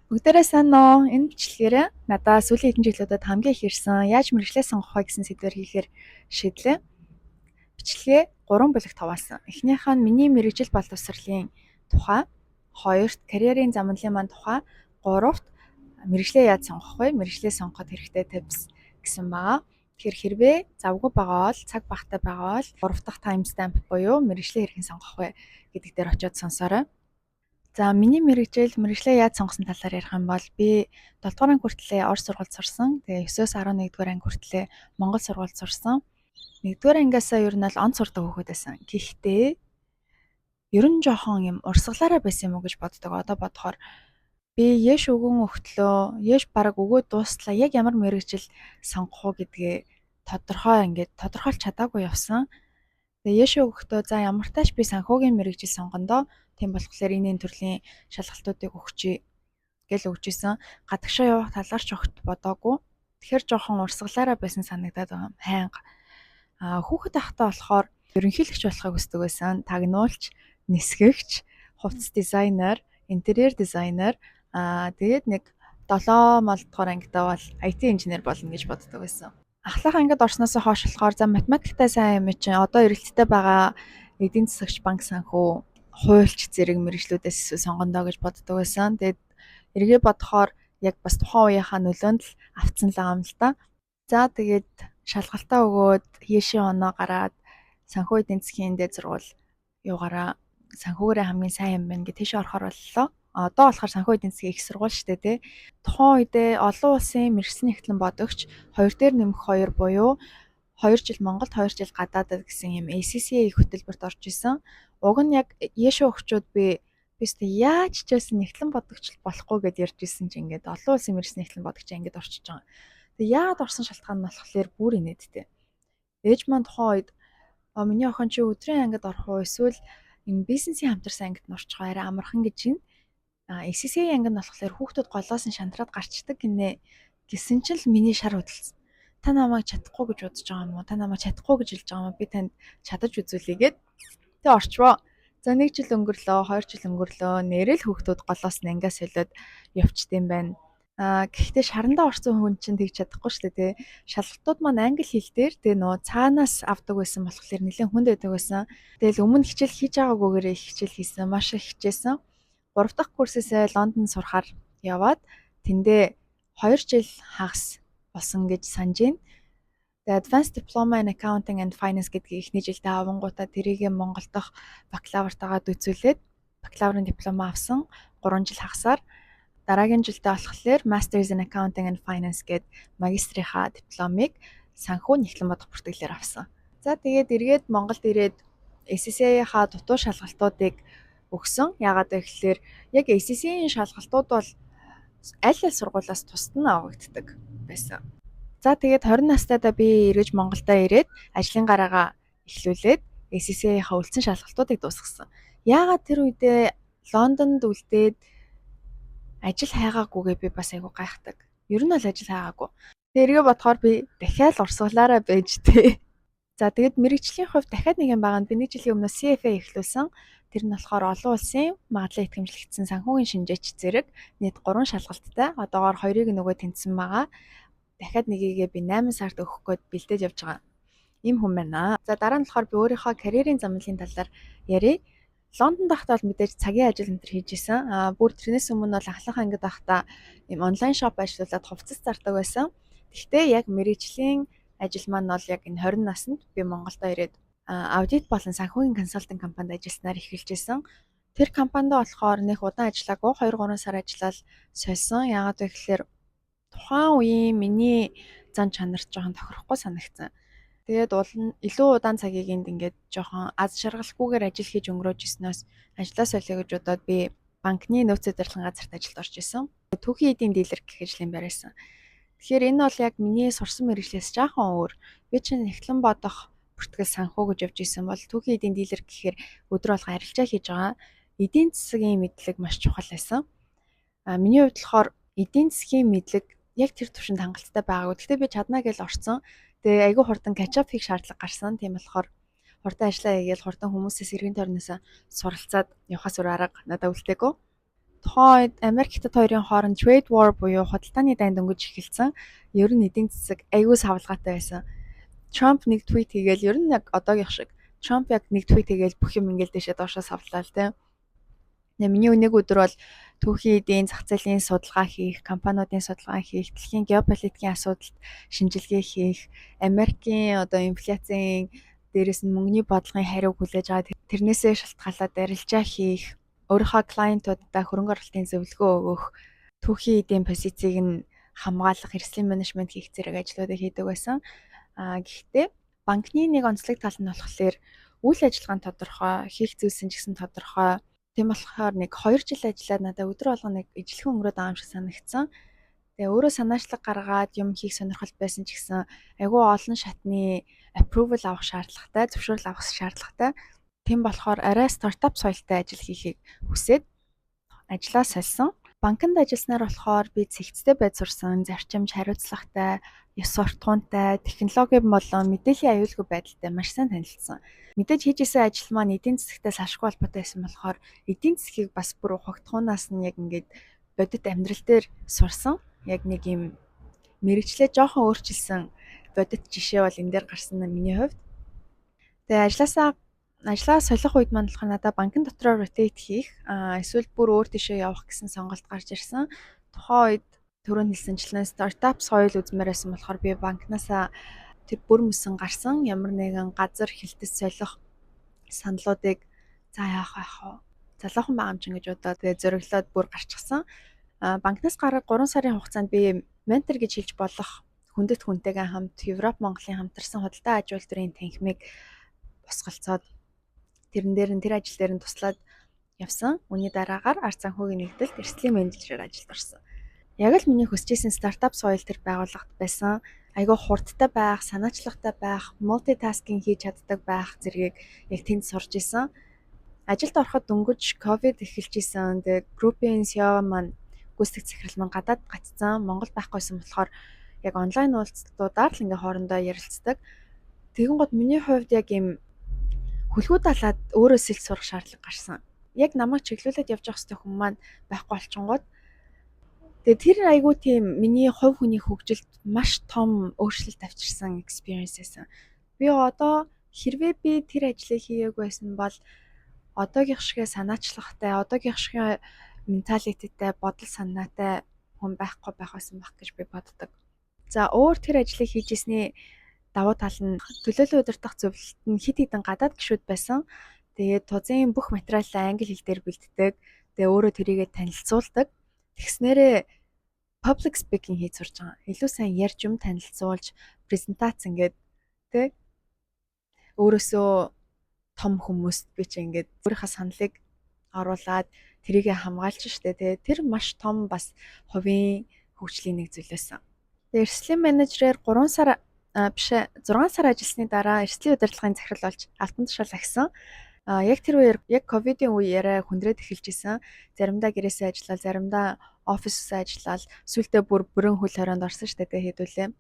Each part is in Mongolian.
Бүгдээрээ сайн уу? Энэ бичлэгээрээ надад сүүлийн хэдэн жилүүдэд хамгийн их ирсэн яаж мэргэжлээ сонгох вэ гэсэн сэдвээр хийхээр шийдлээ. Бичлэгээ 3 бүлэгт хуваасан. Эхнийх нь миний мэргэжил боловсролын тухай, хоёрт карьерийн замналын маань тухай, гуравт мэргэжлээ яаж сонгох вэ? Мэргэжлээ сонгоход хэрэгтэй tips гэсэн байгаа. Тэгэхээр хэрвээ завгүй байгаа бол цаг багтаа байгаа бол 3 дахь timestamp буюу мэргэжлээ хэрхэн сонгох вэ гэдэг дээр очиод сонсоорой. За миний мэргэжлээ яаж сонгосон талаар ярих юм бол би 7 дугаар анги хүртлээр Орос сургуульд сурсан. Тэгээ 9-өөс 11 дугаар анги хүртлээр Монгол сургуульд сурсан. 1-р ангиасаа ер нь л онц сурдаг хүүхэд байсан. Гэхдээ ер нь жоохон юм урсгалаараа байсан юм уу гэж боддог. Одоо бодохоор би яш өгөн өгтлөө, яш бараг өгөөд дуустлаа. Яг ямар мэргэжил сонгох уу гэдгээ тодорхойлж чадаагүй явсан. Тэгээ яш өгөхдөө за ямар тааш би санхүүгийн мэргэжил сонгондоо тийм болохоор энэ төрлийн шалгалтуудыг өгчий гэж өгч исэн. Гадагшаа явах талаар ч огт бодоогүй. Тэгэхээр жоохон урсгалаараа байсан санагдаад байгаа юм. Хайнга. Хүүхэд ахтаа болохоор ерөнхийлөгч болохыг хүсдэг байсан. Тагнуулч, нисгэгч, хувцас дизайнер, интерьер дизайнер. Тэгээд нэг 7 мал дугаар ангидаа бол IT инженер болно гэж боддог байсан. Ахлах ангид орсноос хойш болохоор за математиктай сайн юм чинь одоо эрэлттэй байгаа эдийн засагч, банк санхүү, хуульч зэрэг мэргэжлүүдээс эсвэл сонгондоо гэж боддог байсан. Тэгээд эргээ бодохоор яг бас тухайн үеийнхаа нөлөөнд л автсан л байгаа юм л да. За тэгээд шалгалтаа өгөөд хийшээ оноо гараад санхүү эдийн засгийн дээд сургууль юугаараа санхүүгээрээ хамгийн сайн юм байна гэж тийш орохоор боллоо. Одоо болохоор санхүү эдийн засгийн их сургууль шүү дээ тий. Тухайн үедээ олон улсын мэргэжлийн эхлэн бодогч 2 дээр нэмэх 2 буюу 2 жил Монголд 2 жил гадаадад гэсэн юм ACCA их хөтөлбөрт орж исэн. Уг нь яг яшаа өгчүүд би бистэ яаж ч байсан эхлэн бодогч болохгүй гэд ярьж исэн чинь ингээд олон улсын мэргэжлийн эхлэн бодогч ингээд орчиж байгаа. Тэгээ яагаад орсон шалтгаан нь болохоор бүр инээдтэй. Ээж маань тухайн үед миний охин чи өдрийн ангид орох уу эсвэл энэ бизнесийн хамтарсан ангид нь орчих арай амархан гэж байна. ACCA ангид нь болохоор хүүхдүүд голоос нь шантраад гарчдаг гинэ гэсэн чинь л миний шар хөдөлсөн. Та намайг чадахгүй гэж бодож байгаа юм уу? Та намайг чадахгүй гэж хэлж байгаа юм уу? Би танд чадаж үзүүлье гэд. Тэ орчвоо. За 1 жил өнгөрлөө, 2 жил өнгөрлөө. Нэрэл хүүхдүүд голоос нь ангиас солиод явчдсан байна. Гэхдээ шарандаа орсон хүн чинь тэгж чадахгүй шүү дээ тий. Шалгалтууд маань англи хэл дээр тэгээ нөө цаанаас авдаг байсан болохоор нэлээд хүнд байдаг байсан. Тэгэл өмнө хичээл хийж байгаагүйгээр их хичээл хийсэн, маш их хичээсэн. 3 дахь курсээсээ Лондон сурахаар яваад тэндээ 2 жил хагас болсон гэж санаж байна. Тэгээ Advanced Diploma in Accounting and Finance гэдгийг эхний жилдээ авангуудаа тэрийгэ Монгол дахь бакалавртайгаа үзүүлээд бакалаврын диплома авсан 3 жил хагасаар дараагийн жилдээ болохоор Masters in Accounting and Finance гээд магистрийнхаа дипломыг санхүү эхлэн бодох бүртгэлээр авсан. За тэгээд эргээд Монголд ирээд ACCA-ийнхаа дутуу шалгалтуудыг өгсөн. Яагаад вэ гэхээр яг ACCA-ийн шалгалтууд бол аль сургуулиас тусад нь авагддаг байсан. За тэгээд 20 настайдаа би эргэж Монголдоо ирээд ажлын гараагаа эхлүүлээд ACCA-ийнхаа үлдсэн шалгалтуудыг дуусгасан. Яагаад тэр үедээ Лондонд үлдээд ажил хайгаагүйгээ би бас айгу гайхдаг. Ер нь бол ажил хайгаагүй. Тэгээ эргээ бодохоор би дахиад урсгалаараа байж тээ. За тэгээд мэргэжлийн хувьд дахиад нэг юм байгаа нь би 1 жилийн өмнө CFA эхлүүлсэн. Тэр нь болохоор олон улсын магадлал итгэмжлэгдсэн санхүүгийн шинжээч зэрэг нийт 3 шалгалттай. Одоогоор 2-ыг нөгөө тэнцсэн байгаа. Дахиад нэгийгээ би 8 сард өгөх гээд бэлдээд явж байгаа. Ийм хүн байна. За дараа нь болохоор би өөрийнхөө карьерийн замналын талаар ярив. Лондонд байхдаа бол мэдээж цагийн ажил энэ төр хийж исэн. Бүр тэрнээс өмнө бол ахлах ангид байхдаа ийм онлайн шоп ажиллуулад хувцас зардаг байсан. Гэхдээ яг мэргэжлийн ажил маань бол яг энэ 20 наснд би Монголдо ирээд аудит болон санхүүгийн консалтинг компанид ажилласнаар эхэлж исэн. Тэр компанид болохоор нэг удаан ажиллаагүй 2-3 сар ажиллаад сольсон. Яагаад вэ гэхээр тухайн үеийн миний зан чанар жоохон тохирохгүй санагдсан. Тэгээд илүү удаан цагийг энд ингээд жоохон аз жаргалгүйгээр ажил хийж өнгөрөөж ирснээс ажлаа солио гэж бодоод би банкны нөөц удирдлагын газарт ажилд орж исэн. Түүхийн эдийн дилер гэх ажлын байр байсан. Тэгэхээр энэ бол яг миний сурсан мэргэжлээс жаахан өөр. Би чинь эхлэн бодох бүртгэл санхүү гэж явж исэн бол түүхийн эдийн дилер гэхээр өдөр болго арилжаа хийж байгаа. Эдийн засгийн мэдлэг маш чухал байсан. Миний хувьд болохоор эдийн засгийн мэдлэг яг тэр төвшөнд хангалттай байгаагүй. Гэхдээ би чадна гэж орсон. Тэгээ айгүй хурдан качап хийх шаардлага гарсан. Тийм болохоор хурдан ажиллаа хийгээл хурдан хүмүүсээс эргэн тойрноос суралцаад явахаас өөр арга надад үлдээгүй. Тухайн үед Америк Хятад хоёрын хооронд trade war буюу худалдааны дайн дөнгөж эхэлсэн. Ер нь эдийн засаг аягүй савлгаатай байсан. Трамп нэг твит хийгээл ер нь яг одоогийн шиг Трамп яг нэг твит хийгээл бүх юм ингээл дэшээ доошоо савлаа л те. Миний өнөөг өдөр бол түүхийн эдийн зах зээлийн судалгаа хийх, компаниудын судалгаа хийх, дэлхийн геополитикийн асуудалд шинжилгээ хийх, Америкийн одоо инфляцийн дээрээс нь мөнгөний бодлогын хариуг хүлээж аваад тэрнээсээ шалтгаалаад арилжаа хийх, өөрийнхөө клиентуудаа хөрөнгө оруулалтын зөвлөгөө өгөх, түүхийн эдийн позицийг нь хамгаалах, эрсдлийн менежмент хийх зэрэг ажлуудыг хийдэг байсан. Гэхдээ банкны нэг онцлог тал нь болохоор үйл ажиллагаа нь тодорхой, хийх зүйлсэн ч гэсэн тодорхой. Тийм болохоор нэг 2 жил ажиллаад надад өдөр болгоо нэг ижилхэн өнгөрөөд байгаа юм шиг санагдсан. Тэгээ өөрөө санаачлаг гаргаад юм хийх сонирхол байсан ч гэсэн айгүй олон шатны approval авах шаардлагатай, зөвшөөрөл авах шаардлагатай. Тийм болохоор арай стартап соёлтой ажил хийхийг хүсээд ажлаа сольсон. Банкнд ажилласнаар болохоор би цэгцтэй байж сурсан, зарчимж хариуцлагатай, ёс суртахуунтай, технологи болон мэдээллийн аюулгүй байдалтай маш сайн танилцсан. Мэдээж хийж исэн ажил маань эдийн засагтай салшгүй холбоотой байсан болохоор эдийн засгийг бас бүр ухагдхуунаас нь яг ингээд бодит амьдрал дээр сурсан. Яг нэг юм мэрэгчлээ жоохон өөрчилсөн бодит жишээ бол энэ дээр гарсан нь миний хувьд. Тэгээ ажлаа солих үед маань болохоор надад банкн дотроо rotate хийх эсвэл бүр өөр тийшээ явах гэсэн сонголт гарч ирсэн. Тухайн үед түрүүн хэлсэнчлэн стартап соёл үзмээр байсан болохоор би банкнасаа тэр бүр мөсөн гарсан ямар нэгэн газар хилтэс солих саналуудыг за яах вэ? Залуухан байгаа юм чинь гэж удаа тэгээ зориглоод бүр гарчихсан. Банкнаас гараад 3 сарын хугацаанд би ментор гэж хэлж болох хүндэт хүнтэйгээ хамт Европ Монголын хамтарсан худалдаа аж үйлдвэрийн танхимыг босголцоод тэрэн дээр нь тэр ажил дээр нь туслаад явсан. Үүний дараагаар ард санхүүгийн нэгдэлд эрсдлийн менежерээр ажилд орсон. Яг л миний хүсэжсэн стартап соёл тэр байгууллагт байсан. Айгүй хурдтай байх, санаачлагтай байх, мултитаскинг хийж чаддаг байх зэргийг яг тэнд сурж исэн. Ажилд ороход дөнгөж ковид эхэлж исэн. Тэгээ группийн CEO маань гүйцэтгэх захирал маань гадаад гацсан. Монгол байхгүйсэн болохоор яг онлайн уулзалтуудаар л ингээ хоорондоо ярилцдаг. Тэгэн гот миний хувьд яг юм хүлгүү далаад өөрөө сэлж сурах шаардлага гарсан. Яг намайг чиглүүлээд явж явах хэрэгтэй хүмүүс маань байхгүй болчингууд тэгээ тэр айгүй тийм миний хувь хүний хөгжилд маш том өөрчлөлт авчирсан experience байсан. Би одоо хэрвээ би тэр ажлыг хийгээгүй байсан бол одоогийн шиг санаачлагтай, одоогийн шиг менталитетэй, бодол санаатай хүн байхгүй байх байсан байх гэж би боддог. За өөр тэр ажлыг хийжсэний давуу тал нь төлөөлөл удирдах зөвлөлт нь хэд хэдэн гадаад гишүүд байсан. Тэгээд тузын бүх материалаа англи хэл дээр бэлддэг. Тэгээ өөрөө тэрийгэ танилцуулдаг. Тэгснээрээ public speaking хийж сурч байгаа. Илүү сайн ярьж танилцуулж, презентац ингээд тэ өөрөөсөө том хүмүүст би чи ингээд өөрийнхөө саналыг оруулаад тэрийгэ хамгаалж штэ тэ. Тэр маш том бас хувийн хөгжлийн нэг зүйл байсан. Тэгээ эрсдлийн менежерээр 3 сар 6 сар ажилласны дараа эрсдлийн удирдлагын захирал болж алтан тушаал агсан. Яг тэр үеэр яг ковидын үеэрээ хүндрээд эхэлж исэн. Заримдаа гэрээсээ ажиллаад, заримдаа офисээс ажиллаад, сүүлдээ бүр бүрэн хөл хорионд орсон штэ тэ хэдүүлээ.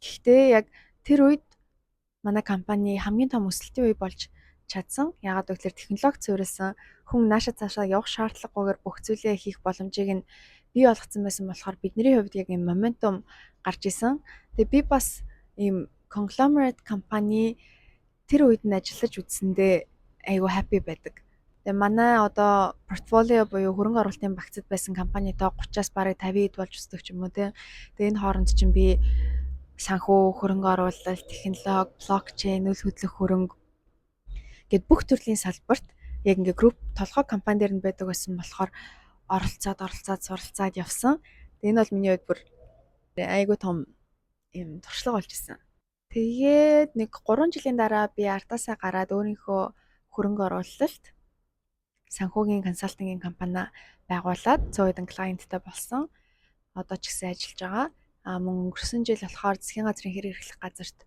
Гэхдээ яг тэр үед манай компани хамгийн том өсөлтийн үе болж чадсан. Яагаад гэвэл технологи цөөрөлсөн, хүн наашаа цаашаа явах шаардлагагүйгээр бүх зүйлээ хийх боломжийг нь бий болгоцсон байсан болохоор бидний хувьд яг юм моментум гарч исэн. Тэгээ би бас ийм conglomerate компани тэр үед нь ажиллаж үзсэндээ айгүй happy байдаг. Тэгээ манай одоо портфолио буюу хөрөнгө оруулалтын багцад байсан компанитай 30-аас бараг 50-д болж өсдөг ч юм уу те. Тэгээ энэ хооронд чинь би санхүү, хөрөнгө оруулалт, технологи, блокчейн, үйл хөдлөх хөрөнгө гэд бүх төрлийн салбарт яг ингээ групп толгой компани дээр нь байдаг байсан болохоор оролцоод суралцаад явсан. Тэгээ энэ бол миний хувьд бүр айгүй том юм туршлага болж исэн. Тэгээд нэг 3 жилийн дараа би артаасаа гараад өөрийнхөө хөрөнгө оруулалт санхүүгийн консалтингийн компани байгуулад 100 хэдэн клиенттай болсон. Одоо ч гэсэн ажиллаж байгаа. Мөн өнгөрсөн жил болохоор засгийн газрын хэрэг эрхлэх газарт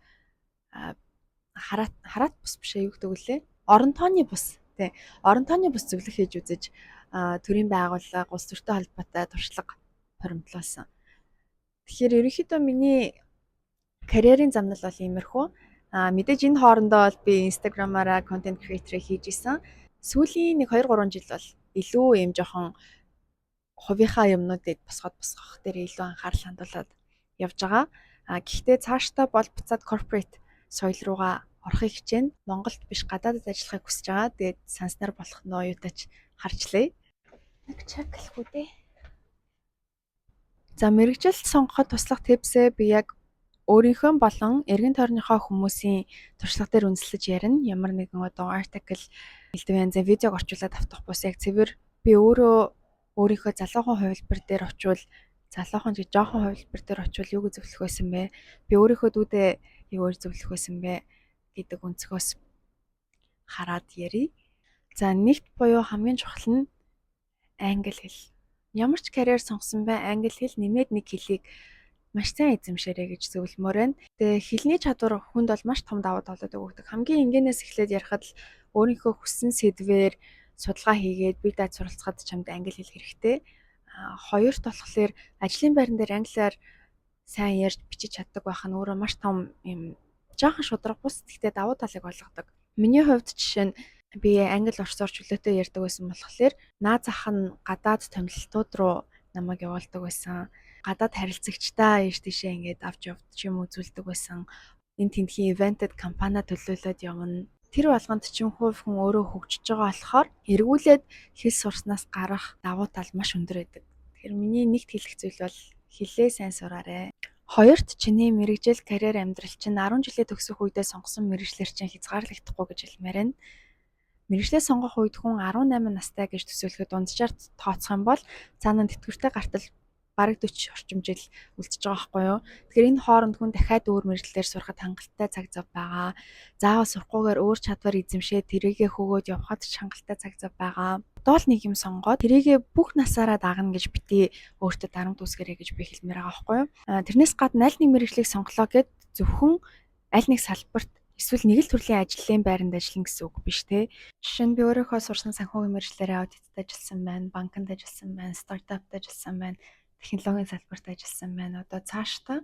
хараат бус биш юу гэдэг үлээ. Орон тооны бус тий. Орон тооны бус зөвлөх хийж үзэж төрийн байгууллага, улс төртэй холбоотой туршлага хоримтлуулсан. Тэгэхээр ерөнхийдөө миний карьерийн замнал бол иймэрхүү. Мэдээж энэ хоорондоо бол би Instagram-аараа content creator хийж исэн. Сүүлийн нэг 2-3 жил бол илүү юм жоохон хувийнхаа юмнуудыг босгох дээр илүү анхаарал хандуулад явж байгаа. Гэхдээ цаашдаа бол буцаад corporate соёл руугаа орохыг хичээнэ. Монголд биш гадаадд ажиллахыг хүсэж байгаа. Тэгээд санснаар болох нөө юутач харчлаа. Нэг чаг гэлгүй дээ. За мэрэгжил сонгоход туслах типсээ би яг өөрийнхөө болон эргэн тойрныхоо хүмүүсийн туршлага дээр үндэслэж ярина. Ямар нэгэн одоо article элдв янзын видеог орчуулад автах бус яг цэвэр би өөрийнхөө залуухан хувилбар дээр очивол залуухан гэж жоохон хувилбар дээр очивол юуг зөвлөх байсан бэ? Би өөрийнхөө дүүдээ юу зөвлөх байсан бэ гэдэг өнцгөөс хараад ярий. За нэгт буюу хамгийн чухал нь англи хэл. Ямар ч карьер сонгосон бай англи хэл нэмээд нэг хэлийг маш сайн эзэмшээрэй гэж зөвлөмөр байна. Тэгээ хэлний чадвар хүнд бол маш том давуу талууд өгдөг. Хамгийн энгийнээс эхлээд ярихад л өөрийнхөө хүссэн сэдвээр судалгаа хийгээд бие дааж суралцахад чамд англи хэл хэрэгтэй. Хоёрт болохоор ажлын байран дээр англиар сайн ярьж бичиж чаддаг байх нь өөрөө маш том юм жоохон шудраг бус гэхдээ давуу талыг олгодог. Миний хувьд жишээ нь би англи орчсоор чөлөөтэй ярьдаг байсан болохоор наад зах нь гадаад томилолтууд руу намайг явуулдаг байсан. Гадаад харилцагчтай ийш тийшээ ингээд авч явж юм үзүүлдэг байсан. Энэ тентхийн ивентэд компани төлөөлөд явна. Тэр болгонд чинь хувь хүн өөрөө хөгжиж байгаа болохоор эргүүлээд хэл сурснаас гарах давуу тал маш өндөр байдаг. Тэгэхээр миний нэгт хэлэх зүйл бол хэлээ сайн сураарай. Хоёрт чиний мэрэгжил карьер амьдрал чинь 10 жилээ төгсөх үедээ сонгосон мэрэгчлэр чинь хязгаарлагдахгүй гэж хэлмээр байна. Мэргэжлээ сонгох үед хүн 18 настай гэж төсөөлөхөд дунджаар тооцох юм бол цаана тэтгэвртэй гартал бараг 40 орчим жил үлдчихэж байгаа байхгүй юу. Тэгэхээр энэ хооронд хүн дахиад өөр мэргэжлээр сурахад хангалттай цаг зав байгаа. Заавал сурахгүйгээр өөр чадвар эзэмшээд тэрийгэ хөгөөд явхад ч хангалттай цаг зав байгаа. Одоо л нэг юм сонгоод тэрийгэ бүх насаараа дагна гэж бити өөртөө дарамт үүсгэрэй гэж би хэлмээр байгаа байхгүй юу. Тэрнээс гадна аль нэг мэргэжлийг сонголоо гэд зөвхөн аль нэг салбарт эсвэл нэг л төрлийн ажлын байранд ажиллана гэсэн үг биш те. Жишээ нь би өөрийнхөө сурсан санхүүгийн мэргэжлээрээ аудитд ажилласан байна, банкнд ажилласан байна, стартапт ажилласан байна, технологийн салбарт ажилласан байна. Одоо цаашдаа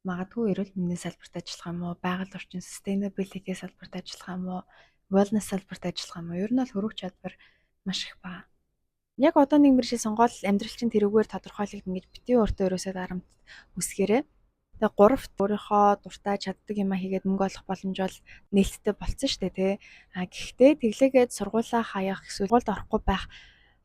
магадгүй эрүүл мэндийн салбарт ажиллах юм уу, байгаль орчин sustainability салбарт ажиллах юм уу, wellness салбарт ажиллах юм уу. Ер нь бол хөрөг чадвар маш их баа. Яг одоо нэг мэргэжил сонгоод амьдрал чинь тэрүүгээр тодорхойлогдно гэж бити өөртөө ерөөсөө дарамт үсгээрээ. Тэгээ гуравт өөрийнхөө дуртай чаддаг юм хийгээд мөнгө олох боломж бол нээлттэй болцсон шүү дээ тий. Гэхдээ тэглээгээд сургуулаа хаях эсвэл сургуульд орохгүй байх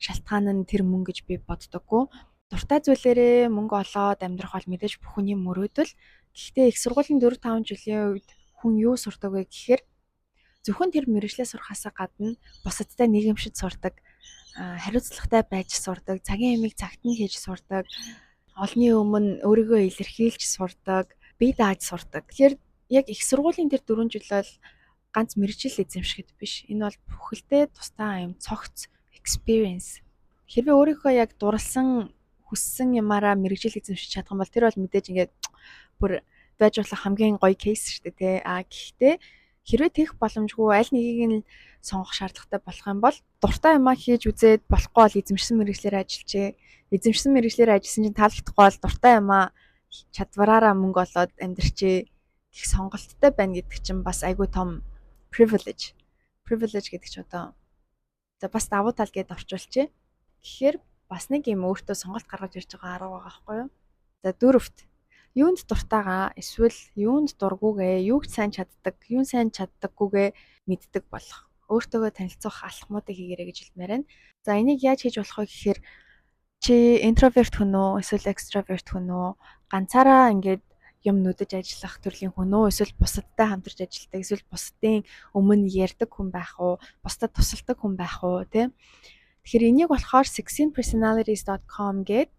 шалтгаан нь тэр мөнгө гэж би боддоггүй. Дуртай зүйлээрээ мөнгө олоод амьдрах бол мэдээж бүх хүний мөрөөдөл. Гэхдээ их сургуулийн 4-5 жилийн үед хүн юу сурдаг вэ гэхээр зөвхөн тэр мэргэжлээ сурахаасаа гадна бусадтай нийгэмшиж сурдаг, хариуцлагатай байж сурдаг, цагийн ямиг цагт нь хийж сурдаг, олны өмнө өөрийгөө илэрхийлж сурдаг, бие дааж сурдаг. Тэгэхээр яг их сургуулийн тэр 4 жил бол ганц мэргэжил эзэмшихэд биш. Энэ бол бүхэлдээ тусдаа юм цогц experience. Хэрвээ өөрийнхөө яг дурлсан хүссэн юмараа мэргэжил эзэмшиж чадах юм бол тэр бол мэдээж ингээд бүр байж болох хамгийн гоё кейс шүү дээ тий. Гэхдээ хэрвээ тех боломжгүй аль нэгийг нь сонгох шаардлагатай болох юм бол дуртай юмаа хийж үзээд болохгүй бол эзэмшсэн мэргэжлээр ажиллажээ. Эзэмшсэн мэргэжлээр ажилласан чинь таалагдахгүй бол дуртай юмаа чадвараараа мөнгө олоод амьдрчээ гэх сонголттой байна гэдэг чинь бас айгүй том privilege. Privilege гэдэг чинь одоо за бас давуу тал гэдээ орчуулчээ. Тэгэхээр бас нэг юм өөртөө сонголт гаргаж ирж байгаа арга байгаа байхгүй юу? За дөрөвт юунд дуртайгаа эсвэл юунд дургүйгээ, юуг сайн чаддаг, юун сайн чаддаггүйгээ мэддэг болох. Өөртөөгөө танилцуулах алхмуудыг хийгээрэй гэж хэлмээр байна. За энийг яаж хийж болох вэ гэхээр чи интроверт хүн үү, эсвэл экстраверт хүн үү? Ганцаараа ингээд юм нүдэж ажиллах төрлийн хүн үү, эсвэл бусадтай хамтарч ажилладаг, эсвэл бусдын өмнө ярьдаг хүн байх уу, бусдад тусалдаг хүн байх уу, тийм. Тэгэхээр энийг болохоор 16personalities.com гэдэг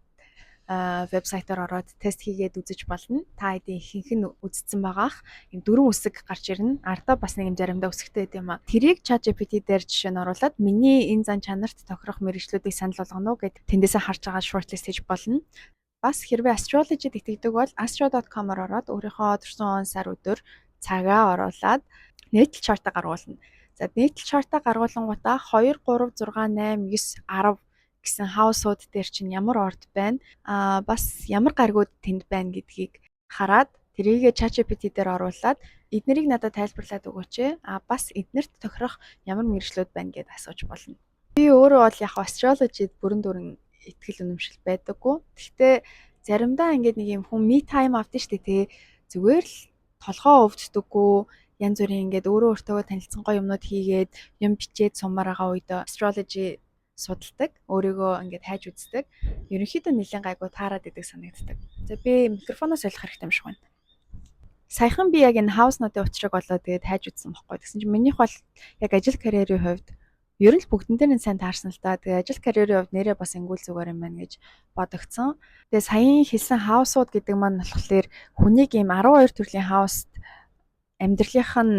вебсайтаар ороод тест хийгээд үзэж болно. Та хэдийн ихэнх нь үзсэн байгаах. Ийм 4 үсэг гарч ирнэ. Ардаа бас нэг юм заримдаа үсэгтэй байт юм а. Тэрийг ChatGPT дээр жишээ нь оруулаад миний энэ зан чанарт тохирох мэргэжлүүдийг санал болгоно уу гэд тэндээсээ харж байгаа shortlist хийж болно. Бас хэрвээ astrology итгэдэг бол astro.com-оор ороод өөрийнхөө төрсөн он сар өдөр цагаа оруулаад natal chart-а гаргуулна. За natal chart-а гаргуулангуудаа 2 3 6 8 9 10 гэсэн хаусууд дээр чинь ямар орд байна, бас ямар гаригууд тэнд байна гэдгийг хараад тэрийгэ ChatGPT дээр оруулаад эднэрийг надад тайлбарлаад өгөөч. Бас эднэрт тохирох ямар мэргэжлүүд байна гэдээ асууж болно. Би өөрөө бол яг astrology бүрэн итгэл үнэмшил байдаггүй. Гэхдээ заримдаа ингээд нэг юм хүн me time авдаг шүү дээ тий. Зүгээр л толгоо өвддөггүй, янз бүрийн ингээд өөрөө өөртөө танилцсан гоё юмнууд хийгээд юм бичээд сумаар байгаа үед astrology судалдаг. Өөрийгөө ингээд хайж үздэг. Ерөнхийдөө нэлээд гайгүй таарад идэг санагддаг. За би микрофоноос солих хэрэгтэй юм шиг байна. Саяхан би яг энэ хауснуудын учрыг олоод тэгээд хайж үзсэн байхгүй. Тэгсэн чинь минийх бол яг ажил карьерийн хувьд ер нь л бүгдэн дээр нь сайн таарсан л да. Тэгээд ажил карьерийн хувьд нэрээ бас ингүүл зүгээр юм байна гэж бодогцсон. Тэгээд саяхан хэлсэн хаусууд гэдэг маань болохоор хүнийг ийм 12 төрлийн хауст амьдралынх нь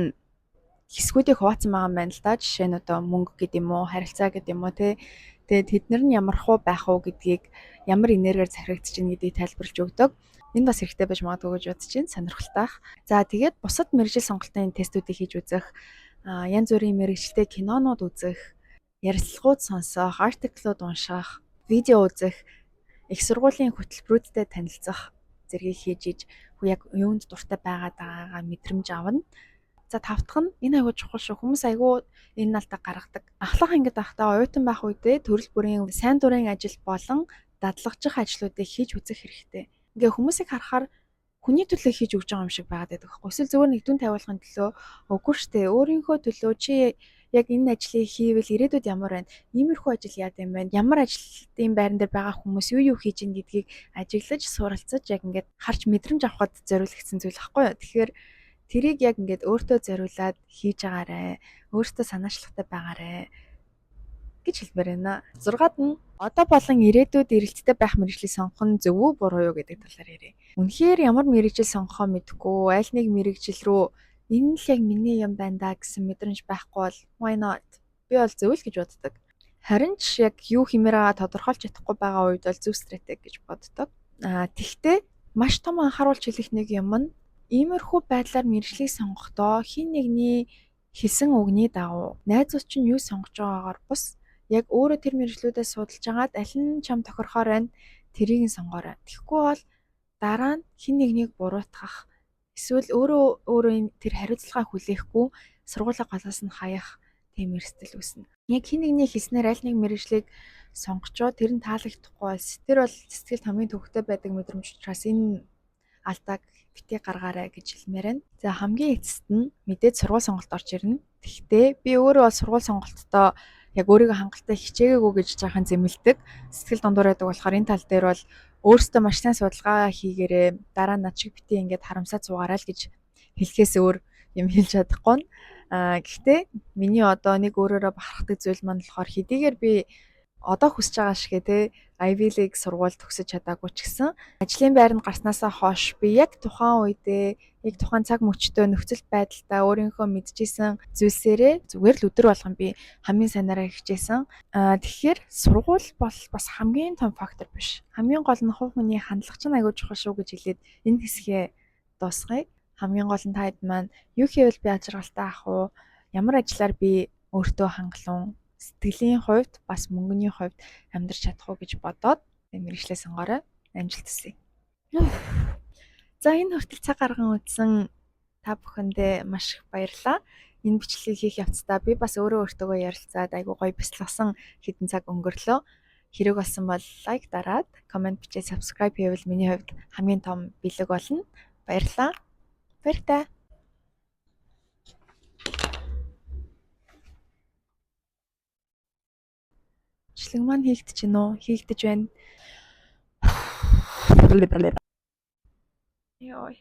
хэсгүүдийг хуваацсан байгаа юм байна л да. Жишээ нь одоо мөнгө гэдэг юм уу, харилцаа гэдэг юм уу тий. Тэгээд тэднэр нь ямар хуу байх уу гэдгийг ямар энергиээр захирагдаж байна гэдгийг тайлбарлаж өгдөг. Энэ бас хэрэгтэй байж магадгүй гэж бодож байна. Сонирхолтой байх. За тэгээд бусад мэргэжил сонголтын тестүүдийг хийж үзэх, янз бүрийн мэргэжилтэй кинонууд үзэх, ярилцлагууд сонсох, артиклууд унших, видео үзэх, их сургуулийн хөтөлбөрүүдтэй танилцах зэргийг хийж иж яг юунд дуртай байгаагаа мэдрэмж авна. За тавтах нь энэ аягүй чухал шүү. Хүмүүс аягүй энэ алдаа гаргадаг. Ахлах ангид байхдаа оюутан байх үедээ төрөл бүрийн сайн дурын ажил болон дадлагжих ажлуудыг хийж үзэх хэрэгтэй. Ингээ хүмүүсийг харахаар хүний төлөө хийж өгч байгаа юм шиг байгаад байдаг байхгүй. Эсвэл зүгээр нэг дүн тавиулахын төлөө үгүй штэ. Өөрийнхөө төлөө чи яг энэ ажлыг хийвэл ирээдүйд ямар байна? Иймэрхүү ажил яад юм байна? Ямар ажилтны байран дээр байгаа хүмүүс юу хийж ийн гэдгийг ажиглаж, суралцаж яг ингээд харж мэдрэмж авахд зориулагдсан зүйл байхгүй юу? Тэгэхээр тэрийг яг ингээд өөртөө зориулаад хийж агаарэ. Өөртөө санаачлахтай байгаарэ гэж хэлмээр байна. 6-ад нь одоо болон ирээдүйд эрэлттэй байх мэргэжлийг сонгох нь зөв үү, буруу юу гэдэг талаар ярив. Үнэхээр ямар мэргэжил сонгохоо мэдэхгүй, аль нэг мэргэжил рүү энэ л яг миний юм байна да гэсэн мэдрэмж байхгүй бол why not? Би бол зөв л гэж боддог. Харин ч яг юу хэмээр байгаа тодорхойлж чадахгүй байгаа үед бол зөв стратеги гэж боддог. Тэгвэл маш том анхааруулж хэлэх нэг юм нь иймэрхүү байдлаар мэргэжлийг сонгохдоо хин нэгний хэлсэн үгний дагуу найзууд чинь юу сонгож байгаагаар бус яг өөрөө тэр мэргэжлүүдээ судалж агаад аль нь чам тохирохоор байна тэрийг нь сонгоорой. Тэгэхгүй бол дараа нь хин нэгнийг буруутгах эсвэл өөрөө тэр хариуцлагаа хүлээхгүй сургуулийн голоос нь хаях тийм эрсдэл үүснэ. Яг хин нэгний хэлснээр аль нэг мэргэжлийг сонгочоо тэр нь таалагдахгүй бол тэр бол сэтгэлд хамгийн төвөгтэй байдаг мэдрэмж учраас энэ алдааг битгий гаргаарай гэж хэлмээр байна. За хамгийн эцэст нь мэдээд сургууль сонголт орж ирнэ. Тэгэхдээ би өөрөө бол сургууль сонголттоо яг өөрийгөө хангалттай хичээгээгүй гэж жаахан зэмлдэг. Сэтгэл дундуур байдаг болохоор энэ тал дээр бол өөртөө маш сайн судалгаа хийгээрээ дараа нь над шиг битгий ингээд харамсаад суугаарай л гэж хэлэхээс өөр юм хэлж чадахгүй. Гэхдээ миний одоо нэг өөрөөрөө бахархдаг зүйл маань болохоор хэдийгээр би одоо хүсэж байгаа шигэ те Ivy League сургууль төгсөж чадаагүй ч гэсэн ажлын байранд гарснаасаа хойш би яг тухайн үедээ яг тухайн цаг мөчтөө нөхцөл байдалтай өөрийнхөө мэдчихсэн зүйлсээрээ зүгээр л өдөр болгон би хамгийн сайнараа хичээсэн. Тэгэхээр сургууль бол бас хамгийн том фактор биш. Хамгийн гол нь хувь хүний хандлага чинь аягүй чухал шүү гэж хэлээд энэ хэсгээ дуусгая. Хамгийн гол нь та хэд маань юу хийвэл би ажиргалтай ах уу? Ямар ажиллаар би өөртөө хангалуун сэтгэлийн хувьд бас мөнгөний хувьд амьдрч чадах уу гэж бодоод мэргэжлээ сонгоорой. Амжилт хүсье. За энэ хүртэл цаг гарган үзсэн та бүхэндээ маш их баярлалаа. Энэ бичлэгийг хийх явцдаа би бас өөртөөгөө ярилцаад айгуу гоё бяцлагсан хэдэн цаг өнгөрлөө. Хэрэг болсон бол лайк дараад, комент бичээд subscribe хийвэл миний хувьд хамгийн том бэлэг болно. Баярлалаа. Баяртай. Бичлэг маань хийгдэж байна уу? Хийгдэж байна. Йой.